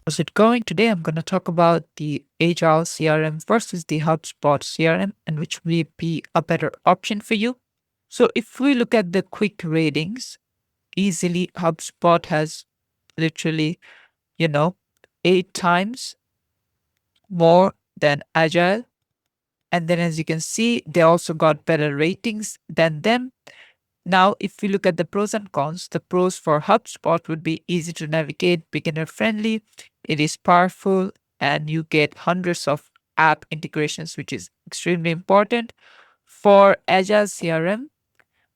How's it going? Today I'm going to talk about the Agile CRM versus the Hubspot CRM and which will be a better option for you. So if we look at the quick ratings, easily HubSpot has literally, you know, 8 times more than Agile. And then as you can see, they also got better ratings than them. Now, if we look at the pros and cons, the pros for HubSpot would be easy to navigate, beginner friendly, it is powerful, and you get hundreds of app integrations, which is extremely important. For Agile CRM,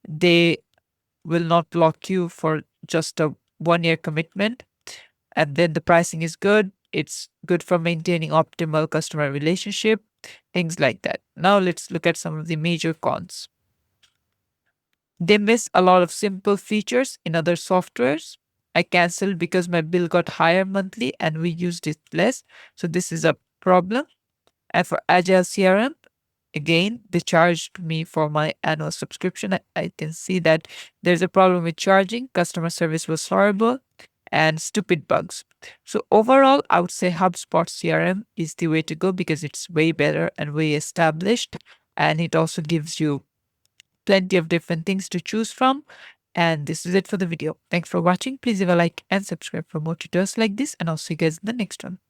they will not block you for just a 1 year commitment. And then the pricing is good. It's good for maintaining optimal customer relationship, things like that. Now let's look at some of the major cons. They miss a lot of simple features in other softwares. I canceled because my bill got higher monthly and we used it less. So this is a problem. And for Agile CRM, again, they charged me for my annual subscription. I can see that there's a problem with charging. Customer service was horrible and stupid bugs. So overall, I would say HubSpot CRM is the way to go because it's way better and way established. And it also gives you plenty of different things to choose from. And this is it for the video. Thanks for watching. Please leave a like and subscribe for more tutorials like this. And I'll see you guys in the next one.